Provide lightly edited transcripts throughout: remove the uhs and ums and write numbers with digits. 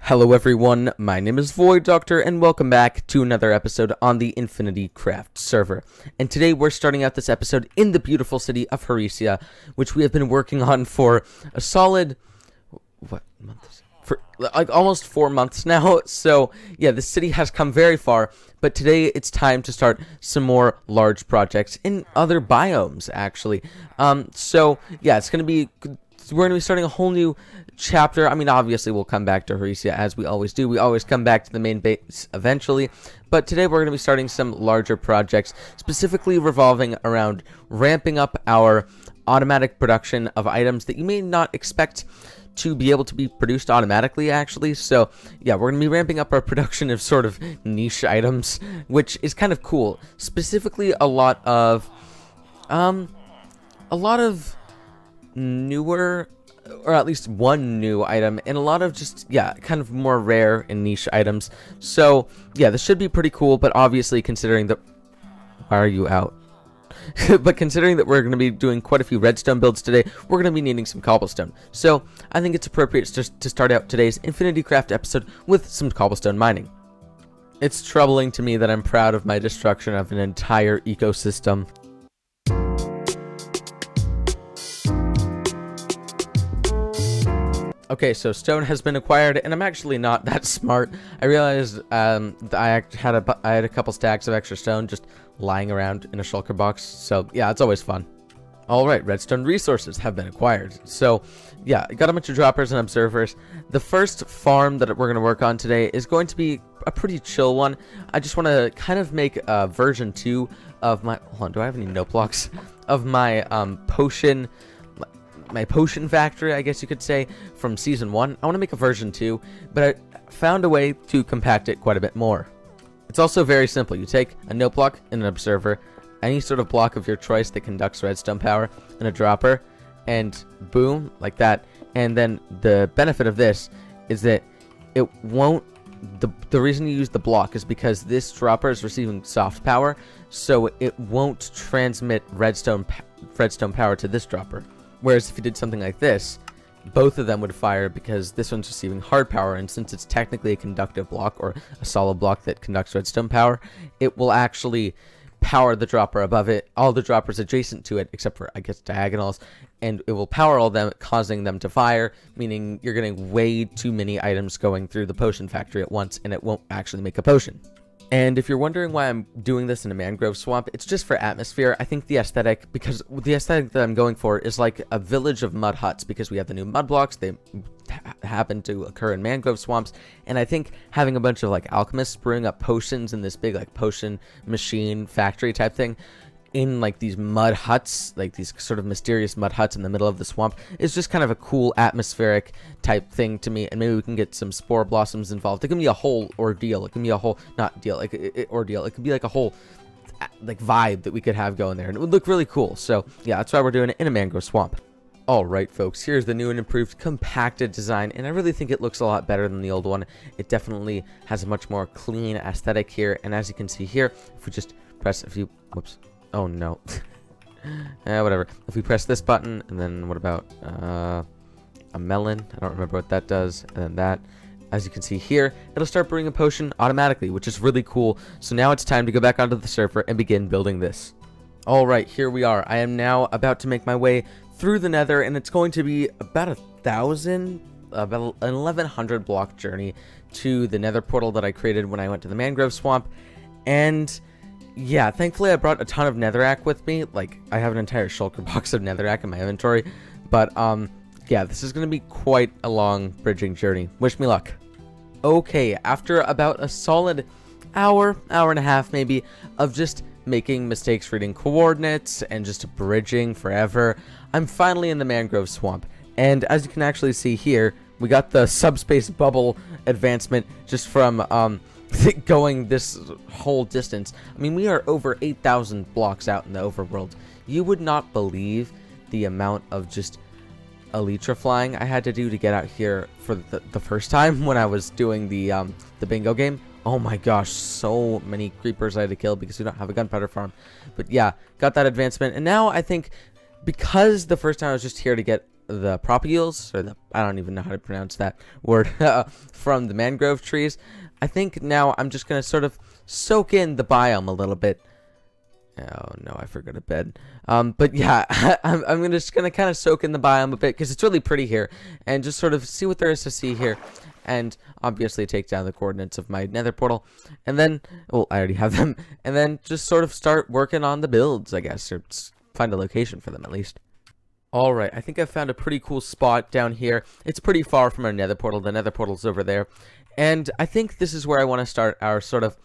Hello everyone, my name is Void Doctor and welcome back to another episode on the InfinityCraft server. And today we're starting out this episode in the beautiful city of Aria, which we have been working on for a solid, for like almost 4 months now. So yeah, the city has come very far, but today it's time to start some more large projects in other biomes actually. So yeah, we're going to be starting a whole new chapter. I mean, obviously, we'll come back to Aria as we always do. We always come back to the main base eventually. But today, we're going to be starting some larger projects, specifically revolving around ramping up our automatic production of items that you may not expect to be able to be produced automatically, actually. So, yeah, we're going to be ramping up our production of sort of niche items, which is kind of cool. Specifically, a lot of newer, or at least one new item, and a lot of just, yeah, kind of more rare and niche items. So, yeah, this should be pretty cool, but obviously considering that... Why are you out? But considering that we're going to be doing quite a few redstone builds today, we're going to be needing some cobblestone. So, I think it's appropriate to start out today's InfinityCraft episode with some cobblestone mining. It's troubling to me that I'm proud of my destruction of an entire ecosystem. Okay, so stone has been acquired, and I'm actually not that smart. I realized that I had a couple stacks of extra stone just lying around in a shulker box. So yeah, it's always fun. All right, redstone resources have been acquired. So yeah, got a bunch of droppers and observers. The first farm that we're going to work on today is going to be a pretty chill one. I just want to kind of make a version 2 of my... Hold on, do I have any note blocks? Of my potion... My potion factory, I guess you could say, from season 1. I want to make a version 2, but I found a way to compact it quite a bit more. It's also very simple. You take a note block and an observer, any sort of block of your choice that conducts redstone power, and a dropper, and boom, like that. And then the benefit of this is that it won't... The reason you use the block is because this dropper is receiving soft power, so it won't transmit redstone power to this dropper. Whereas if you did something like this, both of them would fire because this one's receiving hard power, and since it's technically a conductive block or a solid block that conducts redstone power, it will actually power the dropper above it, all the droppers adjacent to it, except for, I guess, diagonals, and it will power all them, causing them to fire, meaning you're getting way too many items going through the potion factory at once, and it won't actually make a potion. And if you're wondering why I'm doing this in a mangrove swamp, it's just for atmosphere. I think the aesthetic, because the aesthetic that I'm going for is like a village of mud huts, because we have the new mud blocks. They happen to occur in mangrove swamps. And I think having a bunch of like alchemists brewing up potions in this big like potion machine factory type thing in like these mud huts, like these sort of mysterious mud huts in the middle of the swamp, is just kind of a cool atmospheric type thing to me. And maybe we can get some spore blossoms involved. It can be a whole ordeal. It can be a whole, not deal, like ordeal. It could be like a whole like vibe that we could have going there, and it would look really cool. So yeah, that's why we're doing it in a mangrove swamp. All right, folks, here's the new and improved compacted design, and I really think it looks a lot better than the old one. It definitely has a much more clean aesthetic here, and as you can see here, if we just press a few, whoops. Oh no. Whatever. If we press this button, and then what about a melon? I don't remember what that does. And then that. As you can see here, it'll start brewing a potion automatically, which is really cool. So now it's time to go back onto the server and begin building this. Alright, here we are. I am now about to make my way through the nether, and it's going to be about about an 1100 block journey to the nether portal that I created when I went to the mangrove swamp. And yeah, thankfully I brought a ton of netherrack with me. Like, I have an entire shulker box of netherrack in my inventory. But, yeah, this is going to be quite a long bridging journey. Wish me luck. Okay, after about a solid hour and a half maybe, of just making mistakes reading coordinates and just bridging forever, I'm finally in the mangrove swamp. And as you can actually see here, we got the subspace bubble advancement just from, going this whole distance. I mean, we are over 8,000 blocks out in the overworld. You would not believe the amount of just elytra flying I had to do to get out here for the first time when I was doing the bingo game. Oh my gosh, so many creepers I had to kill because we don't have a gunpowder farm. But yeah, got that advancement, and now I think because the first time I was just here to get the propagules, or I don't even know how to pronounce that word, from the mangrove trees. I think now I'm just going to sort of soak in the biome a little bit. Oh no, I forgot a bed. But yeah, I'm just gonna kind of soak in the biome a bit because it's really pretty here, and just sort of see what there is to see here, and obviously take down the coordinates of my nether portal, and then, well, I already have them, and then just sort of start working on the builds, I guess, or find a location for them at least. Alright, I think I found a pretty cool spot down here. It's pretty far from our nether portal. The nether portal's over there, and I think this is where I want to start our sort of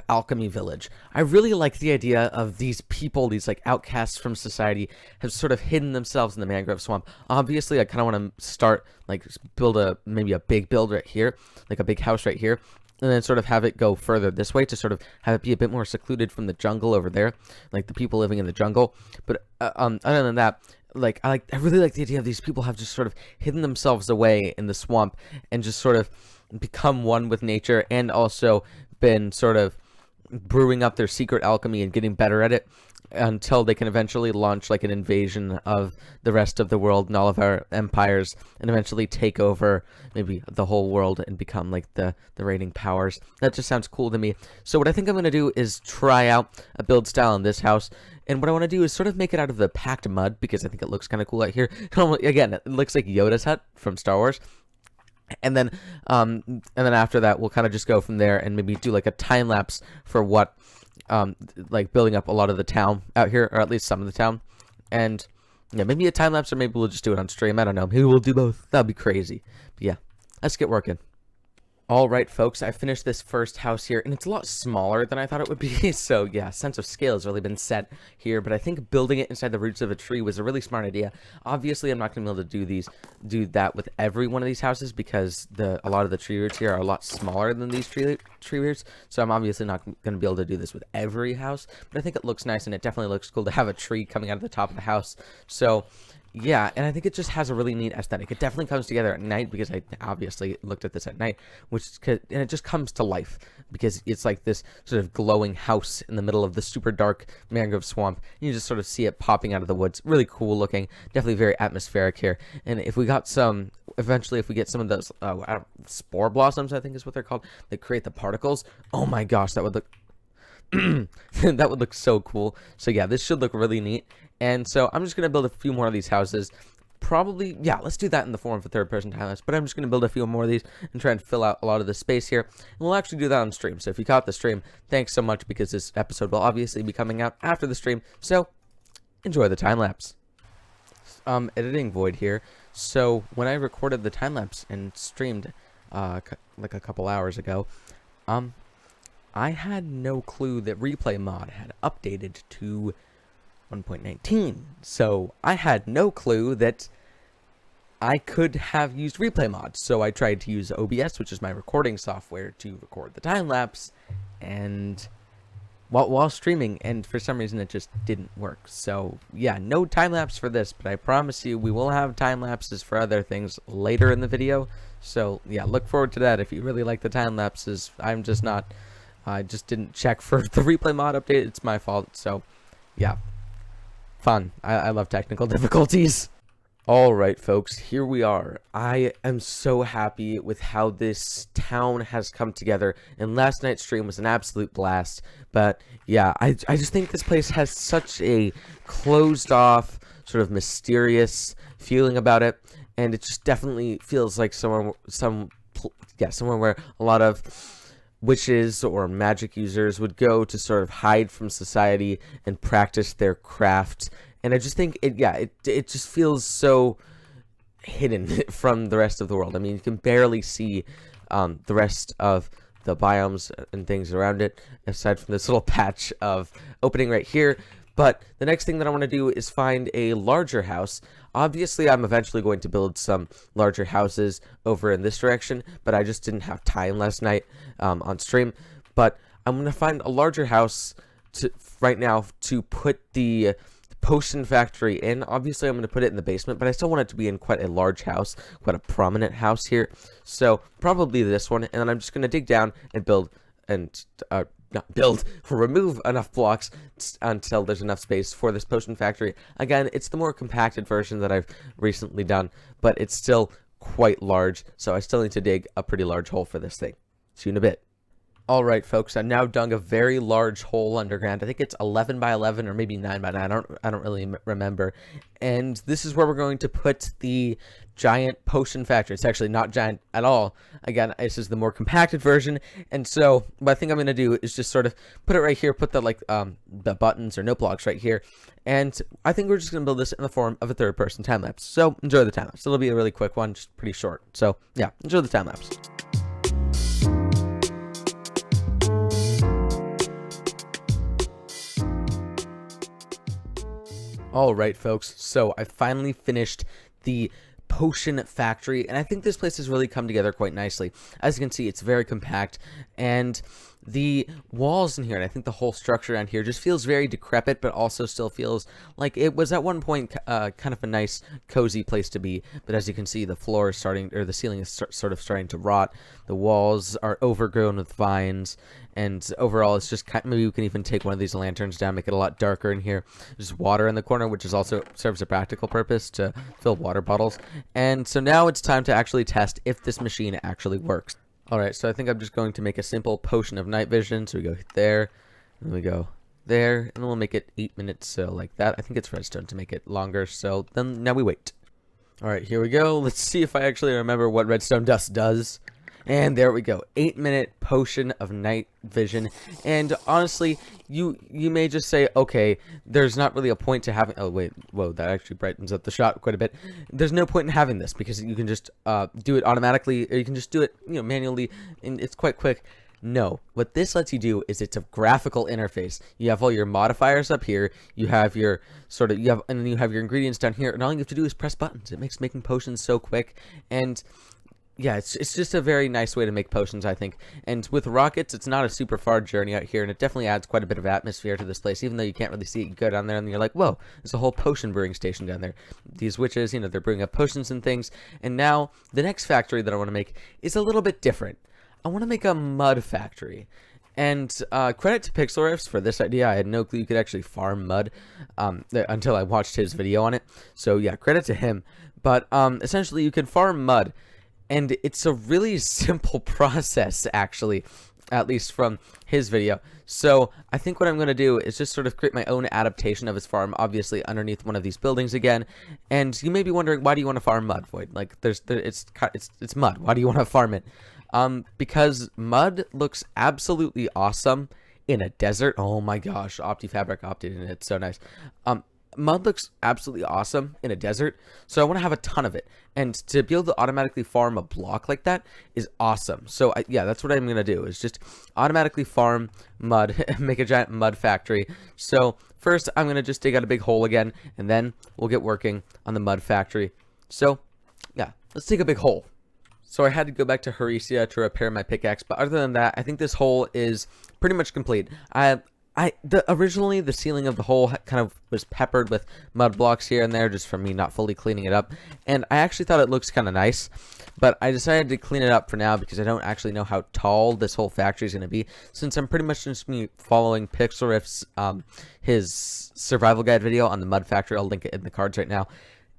alchemy village. I really like the idea of these people, these like outcasts from society, have sort of hidden themselves in the mangrove swamp. Obviously, I kind of want to start, like, build maybe a big build right here, like a big house right here, and then sort of have it go further this way to sort of have it be a bit more secluded from the jungle over there, like the people living in the jungle. But other than that, like I really like the idea of these people have just sort of hidden themselves away in the swamp and just sort of become one with nature, and also been sort of brewing up their secret alchemy and getting better at it until they can eventually launch like an invasion of the rest of the world and all of our empires, and eventually take over maybe the whole world and become like the reigning powers. That just sounds cool to me. So what I think I'm going to do is try out a build style in this house, and what I want to do is sort of make it out of the packed mud because I think it looks kind of cool out here. Again, it looks like Yoda's hut from Star Wars. And then after that, we'll kind of just go from there and maybe do like a time lapse for what, like building up a lot of the town out here, or at least some of the town. And yeah, maybe a time lapse, or maybe we'll just do it on stream. I don't know. Maybe we'll do both. That'd be crazy. But yeah, let's get working. Alright folks, I finished this first house here, and it's a lot smaller than I thought it would be, so yeah, sense of scale has really been set here, but I think building it inside the roots of a tree was a really smart idea. Obviously, I'm not going to be able to do that with every one of these houses, because a lot of the tree roots here are a lot smaller than these tree roots, so I'm obviously not going to be able to do this with every house, but I think it looks nice, and it definitely looks cool to have a tree coming out of the top of the house. So yeah, and I think it just has a really neat aesthetic. It definitely comes together at night, because I obviously looked at this at night, and it just comes to life because it's like this sort of glowing house in the middle of the super dark mangrove swamp. You just sort of see it popping out of the woods. Really cool looking, definitely very atmospheric here. And if we got eventually if we get some of those spore blossoms, I think is what they're called, that create the particles, oh my gosh, that would look that would look so cool. So yeah, this should look really neat. And so I'm just going to build a few more of these houses. Probably, yeah, let's do that in the form of a third-person time-lapse. But I'm just going to build a few more of these and try and fill out a lot of the space here. And we'll actually do that on stream. So if you caught the stream, thanks so much, because this episode will obviously be coming out after the stream. So enjoy the time-lapse. Editing void here. So when I recorded the time-lapse and streamed like a couple hours ago, I had no clue that replay mod had updated to 1.19, so I had no clue that I could have used replay mod. So I tried to use OBS, which is my recording software, to record the time lapse, and while streaming, and for some reason it just didn't work. So yeah, no time lapse for this, but I promise you we will have time lapses for other things later in the video. So yeah, look forward to that if you really like the time lapses. I just didn't check for the replay mod update. It's my fault. So yeah, fun. I love technical difficulties. Alright folks, here we are. I am so happy with how this town has come together, and last night's stream was an absolute blast. But yeah, I just think this place has such a closed off, sort of mysterious feeling about it, and it just definitely feels like somewhere where a lot of witches or magic users would go to sort of hide from society and practice their craft. And I just think it just feels so hidden from the rest of the world. I mean, you can barely see the rest of the biomes and things around it, aside from this little patch of opening right here. But the next thing that I want to do is find a larger house. Obviously, I'm eventually going to build some larger houses over in this direction, but I just didn't have time last night on stream. But I'm going to find a larger house right now to put the potion factory in. Obviously, I'm going to put it in the basement, but I still want it to be in quite a large house, quite a prominent house here. So probably this one, and then I'm just going to dig down and build and remove enough blocks until there's enough space for this potion factory. Again, it's the more compacted version that I've recently done, but it's still quite large, so I still need to dig a pretty large hole for this thing. See you in a bit. Alright folks, I've now dug a very large hole underground. I think it's 11 by 11 or maybe 9 by 9. I don't really remember. And this is where we're going to put the giant potion factory. It's actually not giant at all. Again, this is the more compacted version. And so what I think I'm going to do is just sort of put it right here, put the the buttons or note blocks right here. And I think we're just going to build this in the form of a third person time lapse. So enjoy the time lapse. It'll be a really quick one, just pretty short. So yeah, enjoy the time lapse. Alright folks, so I finally finished the potion factory, and I think this place has really come together quite nicely. As you can see, it's very compact, and the walls in here, and I think the whole structure around here just feels very decrepit, but also still feels like it was at one point kind of a nice, cozy place to be. But as you can see, the floor is starting, or the ceiling is sort of starting to rot. The walls are overgrown with vines, and overall, it's just maybe we can even take one of these lanterns down, make it a lot darker in here. There's water in the corner, which is also serves a practical purpose to fill water bottles. And so now it's time to actually test if this machine actually works. Alright, so I think I'm just going to make a simple potion of night vision. So we go there, and we go there, and then we'll make it 8 minutes, so like that. I think it's redstone to make it longer, so then now we wait. Alright, here we go. Let's see if I actually remember what redstone dust does. And there we go, 8-minute potion of night vision. And honestly, you may just say, okay, there's not really a point to having. Oh wait, whoa, that actually brightens up the shot quite a bit. There's no point in having this because you can just do it automatically, or you can just do it, manually, and it's quite quick. No, what this lets you do is it's a graphical interface. You have all your modifiers up here. You have your and then you have your ingredients down here, and all you have to do is press buttons. It makes making potions so quick. And yeah, it's just a very nice way to make potions, I think. And with rockets, it's not a super far journey out here, and it definitely adds quite a bit of atmosphere to this place. Even though you can't really see it, you go down there and you're like, whoa, there's a whole potion brewing station down there. These witches, they're brewing up potions and things. And now, the next factory that I want to make is a little bit different. I want to make a mud factory. And credit to Pixel for this idea. I had no clue you could actually farm mud until I watched his video on it. So yeah, credit to him. But essentially, you can farm mud. And it's a really simple process, actually, at least from his video. So I think what I'm going to do is just sort of create my own adaptation of his farm, obviously underneath one of these buildings again. And you may be wondering, why do you want to farm mud, Void? Like, it's mud. Why do you want to farm it? Because mud looks absolutely awesome in a desert. Oh my gosh, OptiFabric opted in. It's so nice. Mud looks absolutely awesome in a desert, so I want to have a ton of it, and to be able to automatically farm a block like that is awesome. So yeah, that's what I'm gonna do, is just automatically farm mud, make a giant mud factory. So first I'm gonna just dig out a big hole again, and then we'll get working on the mud factory. So yeah, let's dig a big hole. So I had to go back to Heresia to repair my pickaxe, but other than that, I think this hole is pretty much complete. Originally, the ceiling of the hole kind of was peppered with mud blocks here and there, just from me not fully cleaning it up. And I actually thought it looks kind of nice, but I decided to clean it up for now because I don't actually know how tall this whole factory is going to be, since I'm pretty much just following Pixel his survival guide video on the mud factory. I'll link it in the cards right now.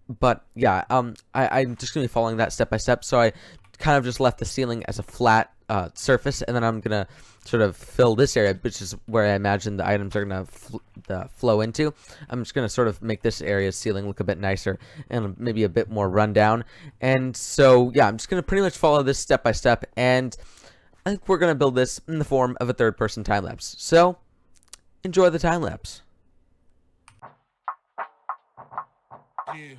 But yeah, I'm just going to be following that step by step. So I kind of just left the ceiling as a flat surface, and then I'm gonna sort of fill this area, which is where I imagine the items are gonna flow into. I'm just gonna sort of make this area's ceiling look a bit nicer and maybe a bit more rundown. And so yeah, I'm just gonna pretty much follow this step by step, and I think we're gonna build this in the form of a third-person time lapse. So enjoy the time lapse. Yeah.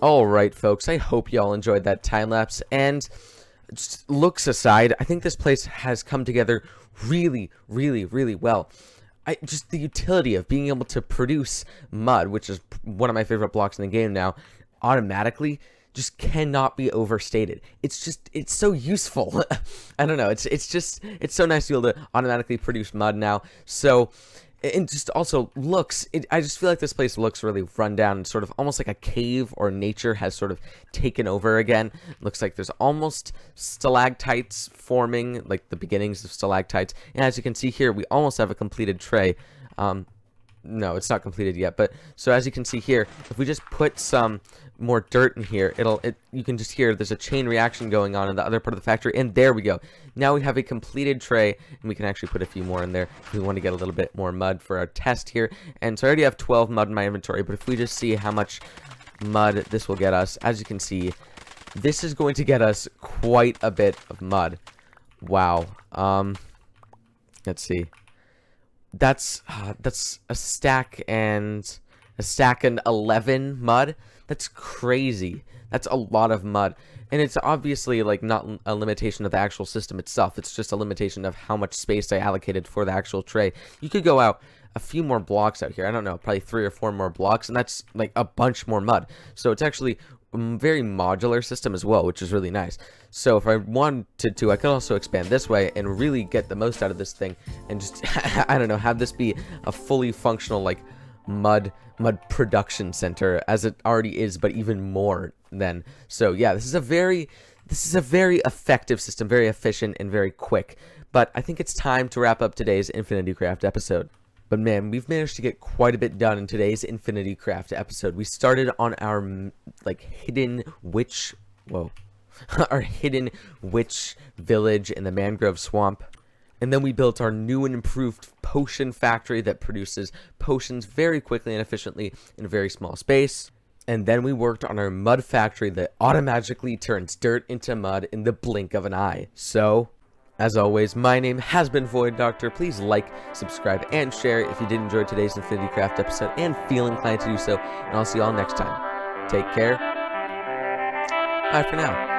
Alright, folks, I hope y'all enjoyed that time-lapse, and just looks aside, I think this place has come together really, really, really well. Just the utility of being able to produce mud, which is one of my favorite blocks in the game now, automatically just cannot be overstated. It's so useful. I don't know, it's so nice to be able to automatically produce mud now. So, and just also looks, I just feel like this place looks really run down and sort of almost like a cave or nature has sort of taken over again. Looks like there's almost stalactites forming, like the beginnings of stalactites. And as you can see here, we almost have a completed tray. No, it's not completed yet, but so as you can see here, if we just put some more dirt in here, you can just hear there's a chain reaction going on in the other part of the factory, and there we go. Now we have a completed tray, and we can actually put a few more in there if we want to get a little bit more mud for our test here. And so I already have 12 mud in my inventory, but if we just see how much mud this will get us, as you can see, this is going to get us quite a bit of mud. Wow. Let's see. That's a stack and 11 mud. That's crazy. That's a lot of mud. And it's obviously like not a limitation of the actual system itself. It's just a limitation of how much space I allocated for the actual tray. You could go out a few more blocks out here. I don't know, probably 3 or 4 more blocks, and that's like a bunch more mud. So it's actually a very modular system as well, which is really nice. So if I wanted to, I could also expand this way and really get the most out of this thing and just, I don't know, have this be a fully functional like mud production center as it already is, but even more than. So yeah, this is a very effective system, very efficient and very quick. But I think it's time to wrap up today's InfinityCraft episode. But man, we've managed to get quite a bit done in today's InfinityCraft episode. We started on our like hidden witch, our hidden witch village in the mangrove swamp. And then we built our new and improved potion factory that produces potions very quickly and efficiently in a very small space. And then we worked on our mud factory that automatically turns dirt into mud in the blink of an eye. So, as always, my name has been Void Doctor. Please like, subscribe, and share if you did enjoy today's InfinityCraft episode and feel inclined to do so. And I'll see you all next time. Take care. Bye for now.